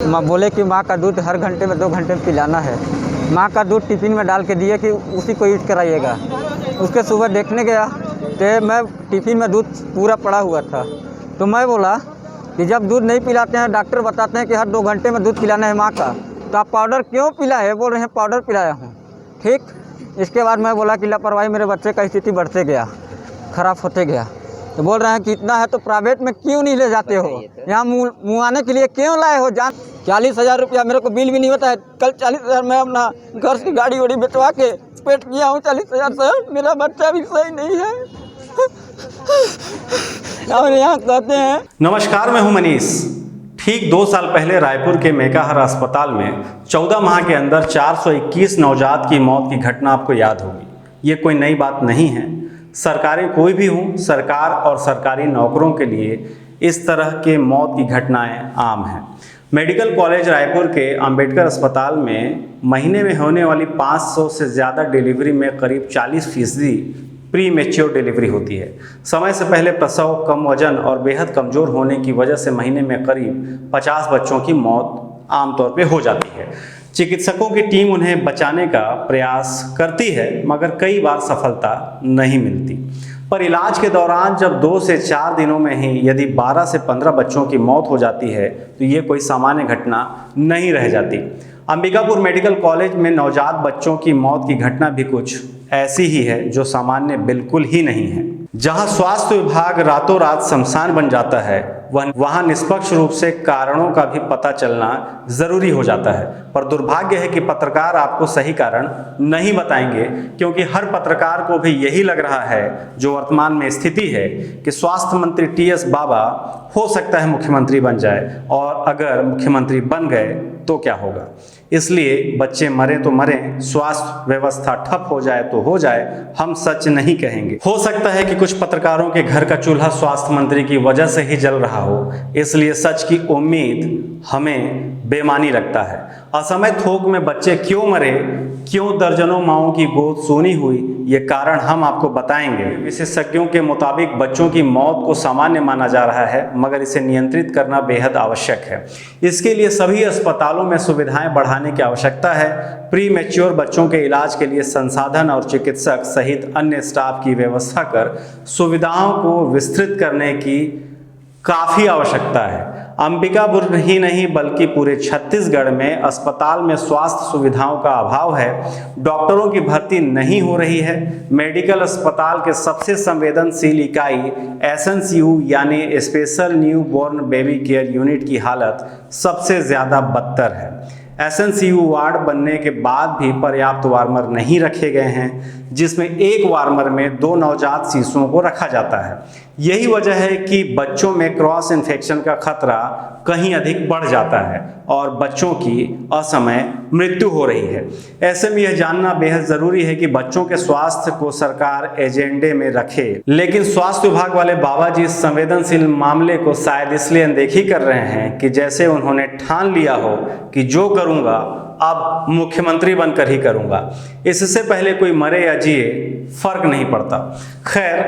माँ बोले कि माँ का दूध हर घंटे में 2 घंटे में पिलाना है। माँ का दूध टिफ़िन में डाल के दिए कि उसी को यूज कराइएगा। उसके सुबह देखने गया तो मैं टिफ़िन में दूध पूरा पड़ा हुआ था। तो मैं बोला कि जब दूध नहीं पिलाते हैं, डॉक्टर बताते हैं कि हर 2 घंटे में दूध पिलाना है माँ का, तो आप पाउडर क्यों पिलाए? बोल रहे हैं पाउडर पिलाया हूँ। ठीक, इसके बाद मैं बोला कि लापरवाही मेरे बच्चे का स्थिति बढ़ते गया, ख़राब होते गया। तो बोल रहे हैं कि इतना है तो प्राइवेट में क्यों नहीं ले जाते हो? यहाँ मुआने के लिए क्यों लाए हो? जान 40,000 रुपया मेरे को बिल भी नहीं होता है। कल 40,000 मैं अपना घर से गाड़ी वाड़ी बेचवा के पेट किया हूँ 40,000 से। मेरा बच्चा भी सही नहीं है और यहाँ कहते हैं। नमस्कार, मैं हूं मनीष। ठीक 2 साल पहले रायपुर के मेकाहारा अस्पताल में 14 माह के अंदर 421 नवजात की मौत की घटना आपको याद होगी। ये कोई नई बात नहीं है। सरकारें कोई भी हों, सरकार और सरकारी नौकरों के लिए इस तरह के मौत की घटनाएं आम हैं। मेडिकल कॉलेज रायपुर के अंबेडकर अस्पताल में महीने में होने वाली 500 से ज़्यादा डिलीवरी में करीब 40% प्री मैच्योर डिलीवरी होती है। समय से पहले प्रसव, कम वजन और बेहद कमज़ोर होने की वजह से महीने में करीब 50 बच्चों की मौत आमतौर पे हो जाती है। चिकित्सकों की टीम उन्हें बचाने का प्रयास करती है, मगर कई बार सफलता नहीं मिलती। पर इलाज के दौरान जब 2 से 4 दिनों में ही यदि 12 से 15 बच्चों की मौत हो जाती है तो ये कोई सामान्य घटना नहीं रह जाती। अंबिकापुर मेडिकल कॉलेज में नवजात बच्चों की मौत की घटना भी कुछ ऐसी ही है, जो सामान्य बिल्कुल ही नहीं है। जहां स्वास्थ्य विभाग रातों रात शमशान बन जाता है, वहां निष्पक्ष रूप से कारणों का भी पता चलना जरूरी हो जाता है। पर दुर्भाग्य है कि पत्रकार आपको सही कारण नहीं बताएंगे, क्योंकि हर पत्रकार को भी यही लग रहा है जो वर्तमान में स्थिति है कि स्वास्थ्य मंत्री TS बाबा हो सकता है मुख्यमंत्री बन जाए, और अगर मुख्यमंत्री बन गए तो क्या होगा। इसलिए बच्चे मरे तो मरें, स्वास्थ्य व्यवस्था ठप हो जाए तो हो जाए, हम सच नहीं कहेंगे। हो सकता है कि कुछ पत्रकारों के घर का चूल्हा स्वास्थ्य मंत्री की वजह से ही जल रहा हो, इसलिए सच की उम्मीद हमें बेमानी लगता है। असमय थोक में बच्चे क्यों मरे, क्यों दर्जनों माओं की गोद सूनी हुई, ये कारण हम आपको बताएंगे। विशेषज्ञों के मुताबिक बच्चों की मौत को सामान्य माना जा रहा है, मगर इसे नियंत्रित करना बेहद आवश्यक है। इसके लिए सभी अस्पतालों में सुविधाएं बढ़ाने की आवश्यकता है। प्री मैच्योर बच्चों के इलाज के लिए संसाधन और चिकित्सक सहित अन्य स्टाफ की व्यवस्था कर सुविधाओं को विस्तृत करने की काफ़ी आवश्यकता है। अंबिकापुर ही नहीं बल्कि पूरे छत्तीसगढ़ में अस्पताल में स्वास्थ्य सुविधाओं का अभाव है। डॉक्टरों की भर्ती नहीं हो रही है। मेडिकल अस्पताल के सबसे संवेदनशील इकाई SNCU यानी special new born baby care unit की हालत सबसे ज़्यादा बदतर है। SNCU वार्ड बनने के बाद भी पर्याप्त वार्मर नहीं रखे गए हैं, जिसमें एक वार्मर में 2 नवजात शिशुओं को रखा जाता है। यही वजह है कि बच्चों में क्रॉस इन्फेक्शन का खतरा कहीं अधिक बढ़ जाता है और बच्चों की असमय मृत्यु हो रही है। ऐसे में यह जानना बेहद ज़रूरी है कि बच्चों के स्वास्थ्य को सरकार एजेंडे में रखे, लेकिन स्वास्थ्य विभाग वाले बाबा जी इस संवेदनशील मामले को शायद इसलिए अनदेखी कर रहे हैं कि जैसे उन्होंने ठान लिया हो कि जो करूँगा अब मुख्यमंत्री बनकर ही करूँगा। इससे पहले कोई मरे या जिए फर्क नहीं पड़ता। खैर,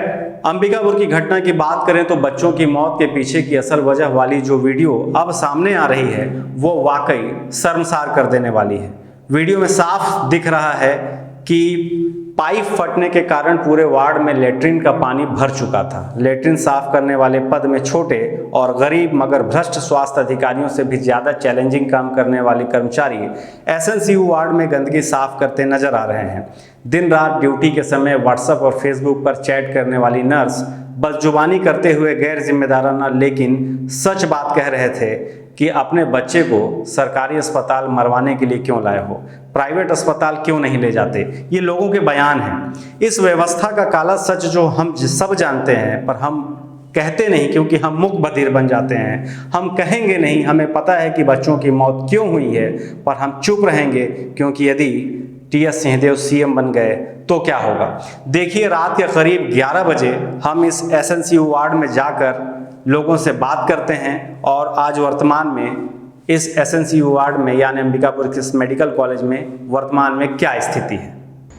अंबिकापुर की घटना की बात करें तो बच्चों की मौत के पीछे की असल वजह वाली जो वीडियो अब सामने आ रही है वो वाकई शर्मसार कर देने वाली है। वीडियो में साफ दिख रहा है कि पाइप फटने के कारण पूरे वार्ड में लेटरिन का पानी भर चुका था। लेटरिन साफ करने वाले पद में छोटे और गरीब मगर भ्रष्ट स्वास्थ्य अधिकारियों से भी ज़्यादा चैलेंजिंग काम करने वाले कर्मचारी SNCU वार्ड में गंदगी साफ करते नजर आ रहे हैं। दिन रात ड्यूटी के समय व्हाट्सएप और फेसबुक पर चैट करने वाली नर्स बदजुबानी करते हुए गैर जिम्मेदाराना लेकिन सच बात कह रहे थे कि अपने बच्चे को सरकारी अस्पताल मरवाने के लिए क्यों लाए हो, प्राइवेट अस्पताल क्यों नहीं ले जाते। ये लोगों के बयान हैं। इस व्यवस्था का काला सच जो हम सब जानते हैं, पर हम कहते नहीं क्योंकि हम मुख बधिर बन जाते हैं। हम कहेंगे नहीं, हमें पता है कि बच्चों की मौत क्यों हुई है, पर हम चुप रहेंगे क्योंकि यदि TS सिंहदेव CM बन गए तो क्या होगा। देखिए, रात के करीब 11 बजे हम इस SNCU वार्ड में जाकर लोगों से बात करते हैं और आज वर्तमान में इस SNCU वार्ड में यानी अंबिकापुर के इस मेडिकल कॉलेज में वर्तमान में क्या स्थिति है।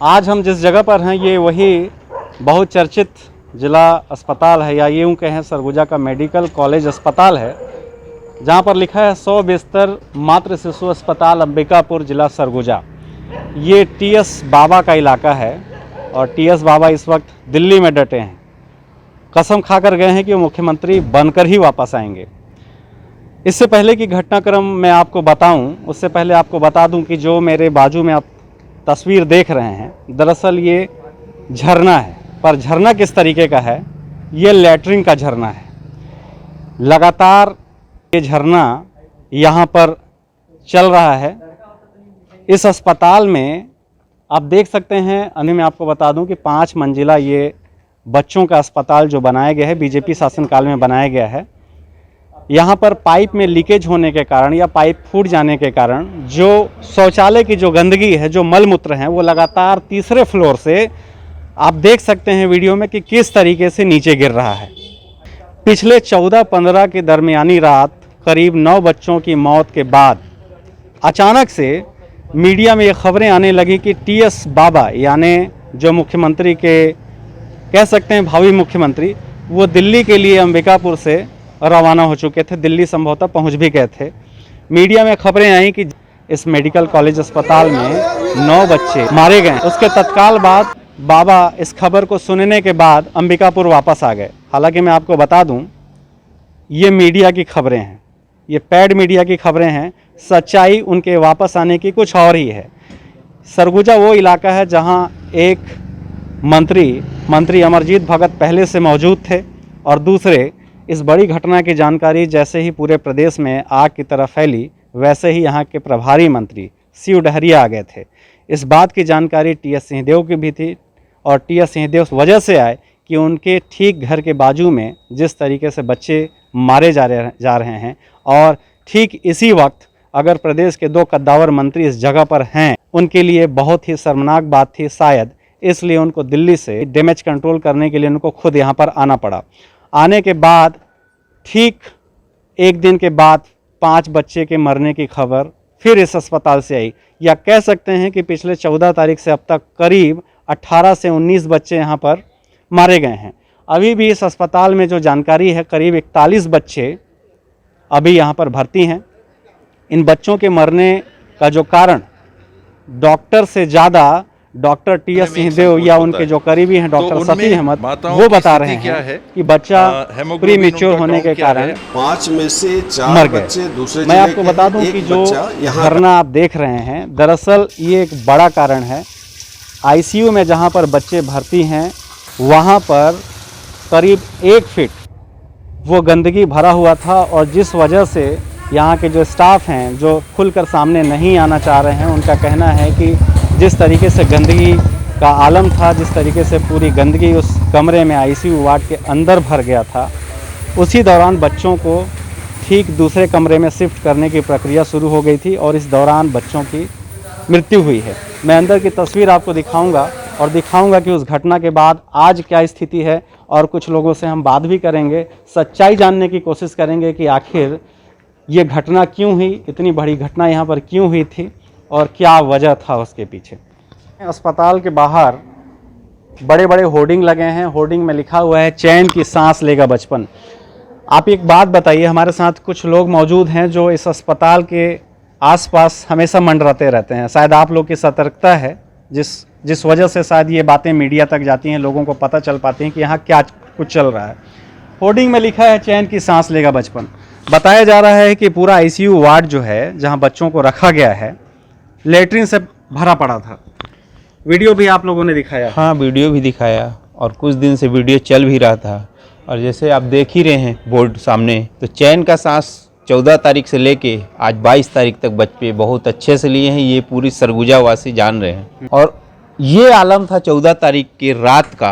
आज हम जिस जगह पर हैं ये वही बहुत चर्चित जिला अस्पताल है, या यूँ कहें सरगुजा का मेडिकल कॉलेज अस्पताल है। जहाँ पर लिखा है 100 बिस्तर मातृ शिशु अस्पताल अंबिकापुर जिला सरगुजा। ये टीएस बाबा का इलाका है और टीएस बाबा इस वक्त दिल्ली में डटे हैं। कसम खाकर गए हैं कि वो मुख्यमंत्री बनकर ही वापस आएंगे। इससे पहले कि घटनाक्रम मैं आपको बताऊं, उससे पहले आपको बता दूं कि जो मेरे बाजू में आप तस्वीर देख रहे हैं, दरअसल ये झरना है। पर झरना किस तरीके का है? ये लैट्रिन का झरना है। लगातार ये झरना यहाँ पर चल रहा है। इस अस्पताल में आप देख सकते हैं, अभी मैं आपको बता दूं कि 5 मंजिला ये बच्चों का अस्पताल जो बनाया गया है, बीजेपी शासनकाल में बनाया गया है। यहाँ पर पाइप में लीकेज होने के कारण या पाइप फूट जाने के कारण जो शौचालय की जो गंदगी है, जो मल मूत्र हैं, वो लगातार तीसरे फ्लोर से आप देख सकते हैं वीडियो में कि किस तरीके से नीचे गिर रहा है। पिछले 14-15 के दरमियानी रात करीब 9 बच्चों की मौत के बाद अचानक से मीडिया में ये खबरें आने लगी कि टीएस बाबा यानी जो मुख्यमंत्री के कह सकते हैं भावी मुख्यमंत्री, वो दिल्ली के लिए अंबिकापुर से रवाना हो चुके थे। दिल्ली संभवतः पहुंच भी गए थे। मीडिया में खबरें आई कि इस मेडिकल कॉलेज अस्पताल में 9 बच्चे मारे गए। उसके तत्काल बाद बाबा इस खबर को सुनने के बाद अंबिकापुर वापस आ गए। हालांकि मैं आपको बता दूं, ये मीडिया की खबरें हैं, ये पैड मीडिया की खबरें हैं। सच्चाई उनके वापस आने की कुछ और ही है। सरगुजा वो इलाका है जहां एक मंत्री अमरजीत भगत पहले से मौजूद थे और दूसरे, इस बड़ी घटना की जानकारी जैसे ही पूरे प्रदेश में आग की तरह फैली, वैसे ही यहाँ के प्रभारी मंत्री शिव डहरिया आ गए थे। इस बात की जानकारी टीएस सिंहदेव की भी थी और टीएस सिंहदेव उस वजह से आए कि उनके ठीक घर के बाजू में जिस तरीके से बच्चे मारे जा रहे हैं और ठीक इसी वक्त अगर प्रदेश के 2 कद्दावर मंत्री इस जगह पर हैं, उनके लिए बहुत ही शर्मनाक बात थी शायद। इसलिए उनको दिल्ली से डैमेज कंट्रोल करने के लिए उनको खुद यहाँ पर आना पड़ा। आने के बाद ठीक 1 दिन के बाद 5 बच्चे के मरने की खबर फिर इस अस्पताल से आई। या कह सकते हैं कि पिछले 14 तारीख से अब तक करीब 18 से 19 बच्चे यहाँ पर मारे गए हैं। अभी भी इस अस्पताल में जो जानकारी है, करीब 41 बच्चे अभी यहाँ पर भर्ती हैं। इन बच्चों के मरने का जो कारण डॉक्टर से ज़्यादा डॉक्टर टीएस सिंहदेव या उनके जो करीबी हैं डॉक्टर सफी अहमद, वो बता रहे हैं कि बच्चा प्री मैच्योर होने के कारण 5 में से 4 मर गए। बच्चे दूसरे मैं आपको बता दूं कि जो झरना आप देख रहे हैं, दरअसल ये एक बड़ा कारण है। आईसीयू में जहां पर बच्चे भर्ती हैं, वहां पर करीब 1 फीट वो गंदगी भरा हुआ था और जिस वजह से यहाँ के जो स्टाफ हैं, जो खुलकर सामने नहीं आना चाह रहे हैं, उनका कहना है कि जिस तरीके से गंदगी का आलम था, जिस तरीके से पूरी गंदगी उस कमरे में आईसीयू वार्ड के अंदर भर गया था, उसी दौरान बच्चों को ठीक दूसरे कमरे में शिफ्ट करने की प्रक्रिया शुरू हो गई थी और इस दौरान बच्चों की मृत्यु हुई है। मैं अंदर की तस्वीर आपको दिखाऊंगा और दिखाऊंगा कि उस घटना के बाद आज क्या स्थिति है और कुछ लोगों से हम बात भी करेंगे, सच्चाई जानने की कोशिश करेंगे कि आखिर ये घटना क्यों हुई, इतनी बड़ी घटना यहाँ पर क्यों हुई थी और क्या वजह था उसके पीछे। अस्पताल के बाहर बड़े बड़े होर्डिंग लगे हैं। होर्डिंग में लिखा हुआ है, चैन की सांस लेगा बचपन। आप एक बात बताइए, हमारे साथ कुछ लोग मौजूद हैं जो इस अस्पताल के आसपास हमेशा मंडराते रहते हैं। शायद आप लोग की सतर्कता है जिस वजह से शायद ये बातें मीडिया तक जाती हैं, लोगों को पता चल पाती हैं कि यहाँ क्या कुछ चल रहा है। होर्डिंग में लिखा है, चैन की सांस लेगा बचपन। बताया जा रहा है कि पूरा आईसीयू वार्ड जो है, जहाँ बच्चों को रखा गया है, लेटरिन से भरा पड़ा था। वीडियो भी आप लोगों ने दिखाया। हाँ, वीडियो भी दिखाया और कुछ दिन से वीडियो चल भी रहा था। और जैसे आप देख ही रहे हैं बोर्ड सामने, तो चैन का सांस 14 तारीख से लेके आज 22 तारीख तक बच्चे बहुत अच्छे से लिए हैं, ये पूरी सरगुजा वासी जान रहे हैं। और ये आलम था 14 तारीख की रात का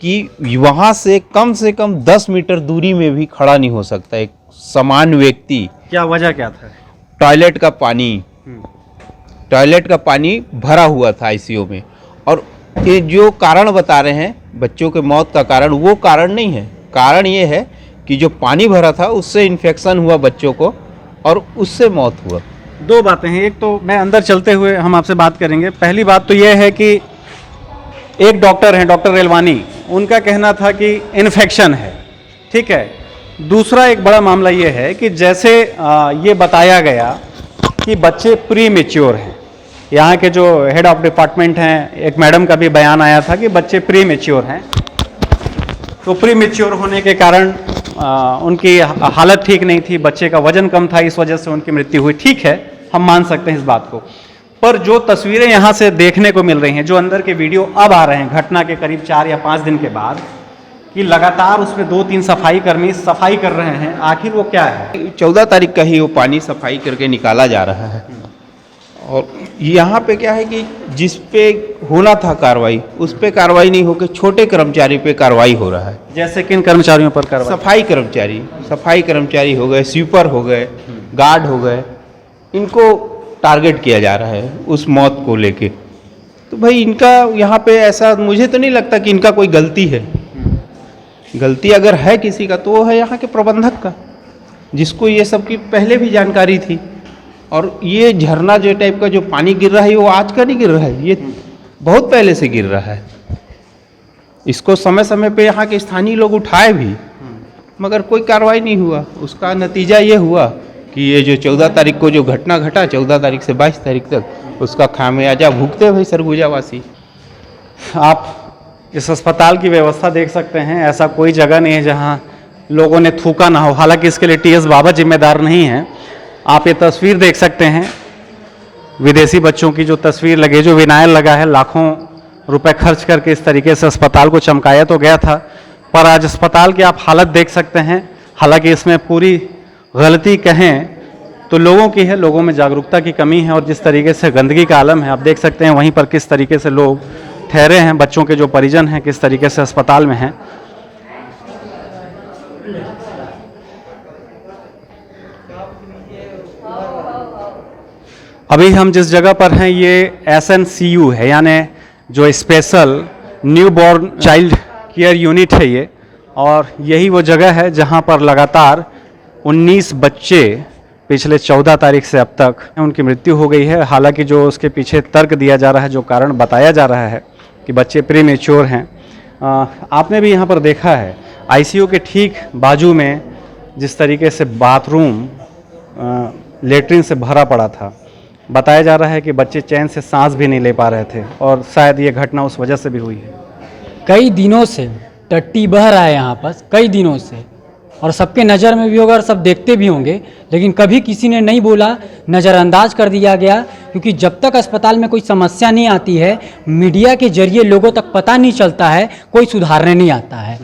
कि वहाँ से कम 10 मीटर दूरी में भी खड़ा नहीं हो सकता एक सामान्य व्यक्ति। क्या वजह क्या था? टॉयलेट का पानी भरा हुआ था आईसीयू में। और ये जो कारण बता रहे हैं बच्चों के मौत का कारण, वो कारण नहीं है। कारण ये है कि जो पानी भरा था उससे इन्फेक्शन हुआ बच्चों को और उससे मौत हुआ। 2 बातें हैं। एक तो मैं अंदर चलते हुए हम आपसे बात करेंगे। पहली बात तो यह है कि एक डॉक्टर हैं, डॉक्टर रेलवानी, उनका कहना था कि इन्फेक्शन है, ठीक है। दूसरा एक बड़ा मामला ये है कि जैसे ये बताया गया कि बच्चे प्री मेच्योर हैं, यहाँ के जो हेड ऑफ डिपार्टमेंट हैं, एक मैडम का भी बयान आया था कि बच्चे प्री मेच्योर हैं, तो प्री मेच्योर होने के कारण उनकी हालत ठीक नहीं थी, बच्चे का वजन कम था, इस वजह से उनकी मृत्यु हुई। ठीक है, हम मान सकते हैं इस बात को, पर जो तस्वीरें यहाँ से देखने को मिल रही हैं, जो अंदर के वीडियो अब आ रहे हैं घटना के करीब 4 या 5 दिन के बाद, कि लगातार उसमें 2-3 सफाई कर्मी सफाई कर रहे हैं, आखिर वो क्या है? 14 तारीख का ही वो पानी सफाई करके निकाला जा रहा है। और यहाँ पे क्या है कि जिस पे होना था कार्रवाई, उस पे कार्रवाई नहीं होकर छोटे कर्मचारी पे कार्रवाई हो रहा है। जैसे किन कर्मचारियों पर कार्रवाई? सफाई कर्मचारी हो गए, स्वीपर हो गए, गार्ड हो गए, इनको टारगेट किया जा रहा है उस मौत को लेके। तो भाई इनका यहाँ पे ऐसा मुझे तो नहीं लगता कि इनका कोई गलती है। गलती अगर है किसी का तो वो है यहाँ के प्रबंधक का, जिसको ये सब की पहले भी जानकारी थी। और ये झरना जो टाइप का जो पानी गिर रहा है वो आज का नहीं गिर रहा है, ये बहुत पहले से गिर रहा है। इसको समय समय पे यहाँ के स्थानीय लोग उठाए भी, मगर कोई कार्रवाई नहीं हुआ। उसका नतीजा ये हुआ कि ये जो 14 तारीख को जो घटना घटा, 14 तारीख से 22 तारीख तक, उसका खामियाजा भुगते भाई सरगुजा वासी। आप इस अस्पताल की व्यवस्था देख सकते हैं, ऐसा कोई जगह नहीं है जहां लोगों ने थूका ना हो। हालांकि इसके लिए टीएस बाबा जिम्मेदार नहीं हैं। आप ये तस्वीर देख सकते हैं, विदेशी बच्चों की जो तस्वीर लगी, जो विनाइल लगा है, लाखों रुपए खर्च करके इस तरीके से अस्पताल को चमकाया तो गया था, पर आज अस्पताल की आप हालत देख सकते हैं। हालांकि इसमें पूरी गलती कहें तो लोगों की है, लोगों में जागरूकता की कमी है, और जिस तरीके से गंदगी का आलम है आप देख सकते हैं वहीं पर किस तरीके से लोग ठहरे हैं, बच्चों के जो परिजन हैं किस तरीके से अस्पताल में हैं। अभी हम जिस जगह पर हैं ये SNCU है, यानी जो special new born child care unit है ये, और यही वो जगह है जहां पर लगातार 19 बच्चे पिछले 14 तारीख से अब तक उनकी मृत्यु हो गई है। हालांकि जो उसके पीछे तर्क दिया जा रहा है, जो कारण बताया जा रहा है कि बच्चे प्री मेच्योर हैं, आपने भी यहाँ पर देखा है ICU के ठीक बाजू में जिस तरीके से बाथरूम लेटरिन से भरा पड़ा था। बताया जा रहा है कि बच्चे चैन से सांस भी नहीं ले पा रहे थे, और शायद ये घटना उस वजह से भी हुई है। कई दिनों से टट्टी बह रहा है यहाँ पर, कई दिनों से, और सबके नज़र में भी होगा और सब देखते भी होंगे, लेकिन कभी किसी ने नहीं बोला, नज़रअंदाज कर दिया गया। क्योंकि जब तक अस्पताल में कोई समस्या नहीं आती है, मीडिया के जरिए लोगों तक पता नहीं चलता है, कोई सुधारने नहीं आता है।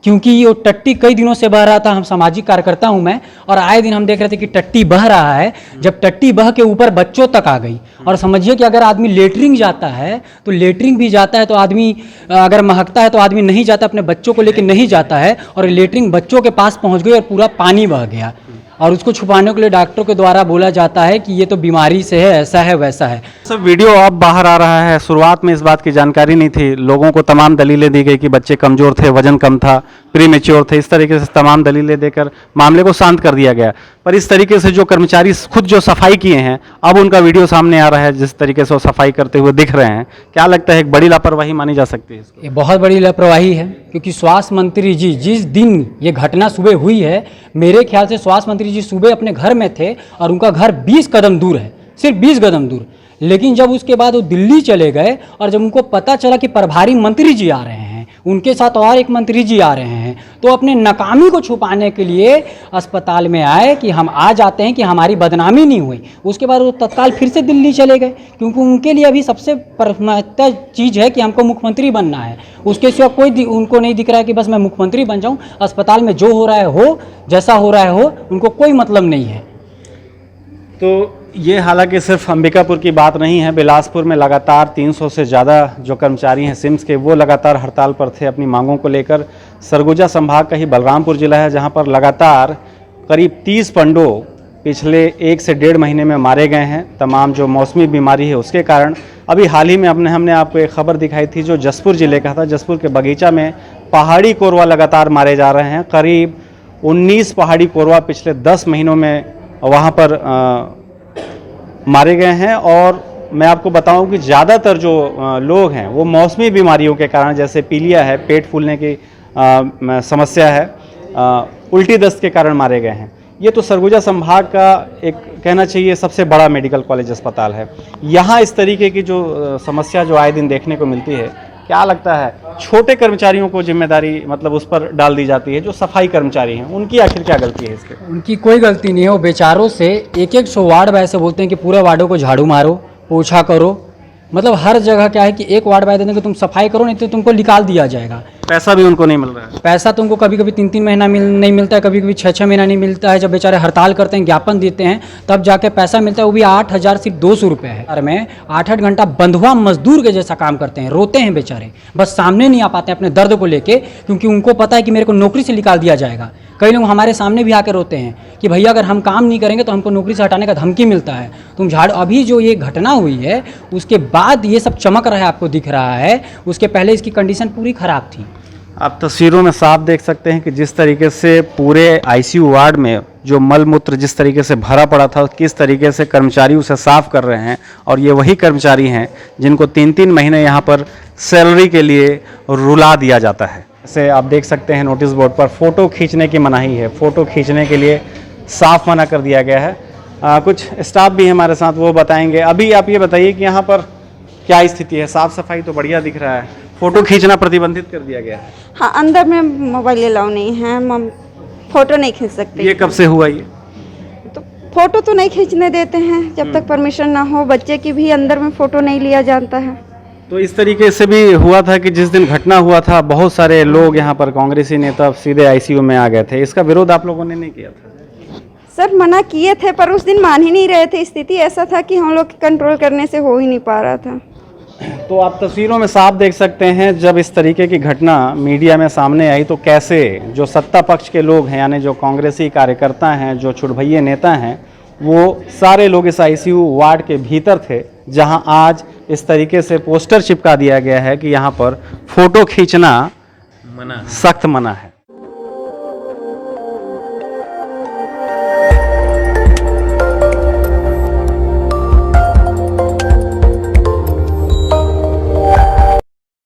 क्योंकि वो टट्टी कई दिनों से बह रहा था, हम सामाजिक कार्यकर्ता हूं मैं, और आए दिन हम देख रहे थे कि टट्टी बह रहा है। जब टट्टी बह के ऊपर बच्चों तक आ गई, और समझिए कि अगर आदमी लेटरिंग जाता है तो लेटरिंग भी जाता है तो आदमी अगर महकता है तो आदमी नहीं जाता, अपने बच्चों को लेकर नहीं जाता है, और लेटरिंग बच्चों के पास पहुंच गई और पूरा पानी बह गया। और उसको छुपाने के लिए डॉक्टरों के द्वारा बोला जाता है कि ये तो बीमारी से है, ऐसा है वैसा है। सब वीडियो अब बाहर आ रहा है, शुरुआत में इस बात की जानकारी नहीं थी, लोगों को तमाम दलीलें दी गई कि बच्चे कमज़ोर थे, वजन कम था, प्री मेच्योर थे, इस तरीके से तमाम दलीलें देकर मामले को शांत कर दिया गया। पर इस तरीके से जो कर्मचारी खुद जो सफाई किए हैं, अब उनका वीडियो सामने आ रहा है, जिस तरीके से वो सफाई करते हुए दिख रहे हैं, क्या लगता है एक बड़ी लापरवाही मानी जा सकती है इसको? ये बहुत बड़ी लापरवाही है, क्योंकि स्वास्थ्य मंत्री जी जिस दिन ये घटना सुबह हुई है, मेरे ख्याल से स्वास्थ्य मंत्री जी सुबह अपने घर में थे, और उनका घर 20 कदम दूर है, सिर्फ 20 कदम दूर। लेकिन जब उसके बाद वो दिल्ली चले गए, और जब उनको पता चला कि प्रभारी मंत्री जी आ रहे हैं, उनके साथ और एक मंत्री जी आ रहे हैं, तो अपने नाकामी को छुपाने के लिए अस्पताल में आए कि हम आ जाते हैं कि हमारी बदनामी नहीं हुई। उसके बाद वो तत्काल फिर से दिल्ली चले गए, क्योंकि उनके लिए अभी सबसे प्राथमिकता चीज़ है कि हमको मुख्यमंत्री बनना है। उसके सिवा कोई उनको नहीं दिख रहा है कि बस मैं मुख्यमंत्री बन जाऊं, अस्पताल में जो हो रहा है हो, जैसा हो रहा है हो, उनको कोई मतलब नहीं है। तो ये हालांकि सिर्फ अंबिकापुर की बात नहीं है, बिलासपुर में लगातार 300 से ज़्यादा जो कर्मचारी हैं सिम्स के, वो लगातार हड़ताल पर थे अपनी मांगों को लेकर। सरगुजा संभाग का ही बलरामपुर जिला है जहां पर लगातार करीब 30 पंडो पिछले 1 से 1.5 महीने में मारे गए हैं, तमाम जो मौसमी बीमारी है उसके कारण। अभी हाल ही में हमने आपको एक खबर दिखाई थी जो जसपुर ज़िले का था, जसपुर के बगीचा में पहाड़ी कोरवा लगातार मारे जा रहे हैं। करीब 19 पहाड़ी कोरवा पिछले 10 महीनों में वहाँ पर मारे गए हैं। और मैं आपको बताऊं कि ज़्यादातर जो लोग हैं वो मौसमी बीमारियों के कारण, जैसे पीलिया है, पेट फूलने की समस्या है, उल्टी दस्त के कारण मारे गए हैं। ये तो सरगुजा संभाग का एक कहना चाहिए सबसे बड़ा मेडिकल कॉलेज अस्पताल है। यहाँ इस तरीके की जो समस्या जो आए दिन देखने को मिलती है, क्या लगता है छोटे कर्मचारियों को जिम्मेदारी मतलब उस पर डाल दी जाती है, जो सफाई कर्मचारी हैं उनकी आखिर क्या गलती है इसके? उनकी कोई गलती नहीं है। वो बेचारों से एक एक सौ वार्ड वाइज से बोलते हैं कि पूरे वार्डों को झाड़ू मारो, पोछा करो। मतलब हर जगह क्या है कि एक वार्ड वाइज देते हैं कि तुम सफाई करो, नहीं तो तुमको निकाल दिया जाएगा। पैसा भी उनको नहीं मिल रहा है। पैसा तुमको कभी कभी 3-3 महीना नहीं मिलता है, कभी कभी 6-6 महीना नहीं मिलता है। जब बेचारे हड़ताल करते हैं, ज्ञापन देते हैं, तब जाके पैसा मिलता है, वो भी 8,000 सिर्फ 200 रुपये है। और में 8-8 घंटा बंधुआ मजदूर के जैसा काम करते हैं, रोते हैं बेचारे, बस सामने नहीं आ पाते अपने दर्द को लेके, क्योंकि उनको पता है कि मेरे को नौकरी से निकाल दिया जाएगा। कई लोग हमारे सामने भी आकर रोते हैं कि भैया अगर हम काम नहीं करेंगे तो हमको नौकरी से हटाने का धमकी मिलता है। तुम झाड़ अभी जो ये घटना हुई है उसके बाद ये सब चमक रहा है, आपको दिख रहा है, उसके पहले इसकी कंडीशन पूरी ख़राब थी। आप तस्वीरों में साफ देख सकते हैं कि जिस तरीके से पूरे आईसीयू वार्ड में जो मलमूत्र जिस तरीके से भरा पड़ा था, किस तरीके से कर्मचारी उसे साफ कर रहे हैं। और ये वही कर्मचारी हैं जिनको 3-3 महीने यहाँ पर सैलरी के लिए रुला दिया जाता है। जैसे आप देख सकते हैं नोटिस बोर्ड पर फ़ोटो खींचने की मनाही है, फ़ोटो खींचने के लिए साफ मना कर दिया गया है। कुछ स्टाफ भी हमारे साथ, वो बताएंगे। अभी आप ये बताइए कि यहाँ पर क्या स्थिति है? साफ़ सफाई तो बढ़िया दिख रहा है, फ़ोटो खींचना प्रतिबंधित कर दिया गया है। हाँ, अंदर में मोबाइल अलाउ नहीं है, हम फोटो नहीं खींच सकते। ये कब से हुआ ये? तो फोटो तो नहीं खींचने देते हैं जब तक परमिशन ना हो। बच्चे की भी अंदर में फोटो नहीं लिया जाता है। तो इस तरीके से भी हुआ था कि जिस दिन घटना हुआ था बहुत सारे लोग यहाँ पर कांग्रेसी नेता सीधे आईसीयू में आ गए थे। इसका विरोध आप लोगों ने नहीं किया था? सर मना किए थे पर उस दिन मान ही नहीं रहे थे। स्थिति ऐसा था कि हम लोग कंट्रोल करने से हो ही नहीं पा रहा था। तो आप तस्वीरों में साफ देख सकते हैं, जब इस तरीके की घटना मीडिया में सामने आई तो कैसे जो सत्ता पक्ष के लोग हैं, यानी जो कांग्रेसी कार्यकर्ता हैं, जो छुटभैये नेता हैं, वो सारे लोग इस आईसीयू वार्ड के भीतर थे, जहां आज इस तरीके से पोस्टर चिपका दिया गया है कि यहाँ पर फोटो खींचना सख्त मना है।